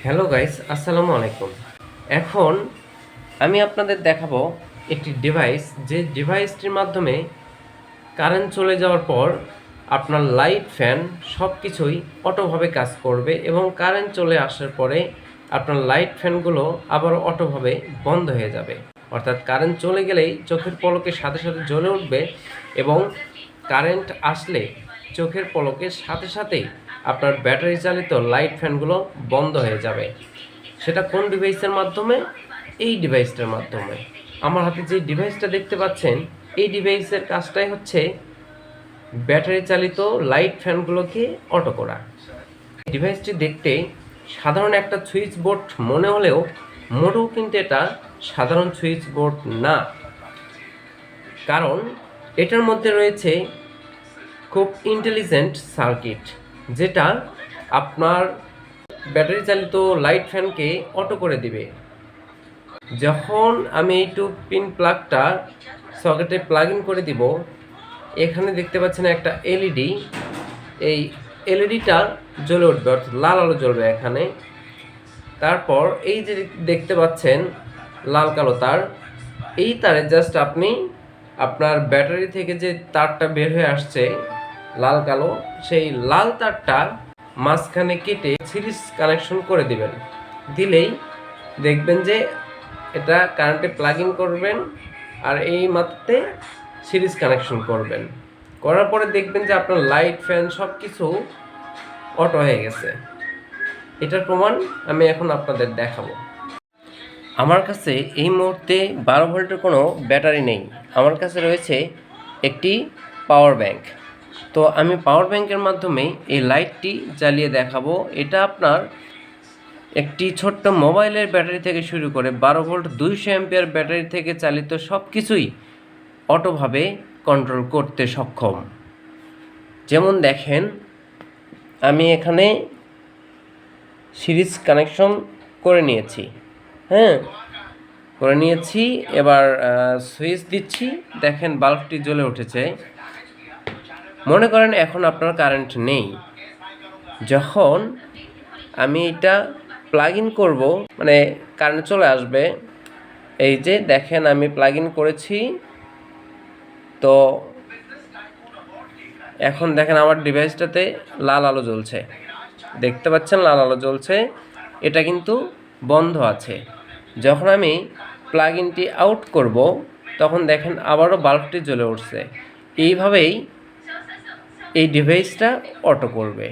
Hello guys, আসসালামু আলাইকুম। এখন আমি আপনাদের দেখাবো একটি ডিভাইস, যে ডিভাইসটির মাধ্যমে কারেন্ট চলে যাওয়ার পর আপনার লাইট, ফ্যান সব কিছুই অটোভাবে কাজ করবে এবং কারেন্ট চলে আসার পরে আপনার লাইট, ফ্যানগুলো আবার অটোভাবে বন্ধ হয়ে যাবে। অর্থাৎ কারেন্ট চলে গেলেই চোখের পলকের সাথে সাথে জ্বলে উঠবে এবং কারেন্ট আসলে চোখের পলকের সাথে সাথেই আপনার ব্যাটারি চালিত লাইট, ফ্যানগুলো বন্ধ হয়ে যাবে। সেটা কোন ডিভাইসের মাধ্যমে? এই ডিভাইসটার মাধ্যমে। আমার হাতে যে ডিভাইসটা দেখতে পাচ্ছেন, এই ডিভাইসের কাজটাই হচ্ছে ব্যাটারি চালিত লাইট, ফ্যানগুলোকে অটো করা। ডিভাইসটি দেখতে সাধারণ একটা সুইচ বোর্ড মনে হলেও মোটেও কিন্তু এটা সাধারণ সুইচ বোর্ড না। কারণ এটার মধ্যে রয়েছে খুব ইন্টেলিজেন্ট সার্কিট, যেটা আপনার ব্যাটারি চালিত লাইট, ফ্যানকে অটো করে দিবে। যখন আমি এই পিন প্লাগটা সকেটে প্লাগ ইন করে দিব, এখানে দেখতে পাচ্ছেন একটা এলইডি। এই এলইডিটা জ্বলে উঠবে, অর্থাৎ লাল আলো জ্বলবে এখানে। তারপর এই যে দেখতে পাচ্ছেন লাল কালো তার, এই তারে জাস্ট আপনি আপনার ব্যাটারি থেকে যে তারটা বের হয়ে আসছে লাল কালো, সেই লাল তারটা মাঝখানে কেটে সিরিজ কানেকশন করে দিবেন। দিলেই দেখবেন যে এটা কারেন্টে প্লাগ ইন করবেন আর এই মাত্রাতে সিরিজ কানেকশন করবেন। করার পরে দেখবেন যে আপনার লাইট, ফ্যান সব কিছু অটো হয়ে গেছে। এটার প্রমাণ আমি এখন আপনাদের দেখাবো। আমার কাছে এই মুহূর্তে 12 ভোল্টের কোনো ব্যাটারি নেই। আমার কাছে রয়েছে একটি পাওয়ার ব্যাংক। তো আমি পাওয়ার ব্যাংকের মাধ্যমে এই লাইটটি জ্বালিয়ে দেখাবো। এটা আপনার একটি ছোট্ট মোবাইলের ব্যাটারি থেকে শুরু করে 12 ভোল্ট 200 অ্যাম্পিয়ার ব্যাটারি থেকে চালিত সব কিছুই অটোভাবে কন্ট্রোল করতে সক্ষম। যেমন দেখেন, আমি এখানে সিরিজ কানেকশন করে নিয়েছি। করে নিয়েছি। এবার সুইচ দিচ্ছি, দেখেন বাল্বটি জ্বলে উঠেছে। মনে করেন এখন আপনার কারেন্ট নেই। যখন আমি এটা প্লাগ ইন করবো, মানে কারেন্ট চলে আসবে, এই যে দেখেন আমি প্লাগ ইন করেছি। তো এখন দেখেন আমার ডিভাইসটাতে লাল আলো জ্বলছে, দেখতে পাচ্ছেন লাল আলো জ্বলছে। এটা কিন্তু বন্ধ আছে। যখন আমি প্লাগ ইনটি আউট করব, তখন দেখেন আবারও বাল্বটি জ্বলে উঠছে। এইভাবেই এই ডিভাইসটা অটো করবে।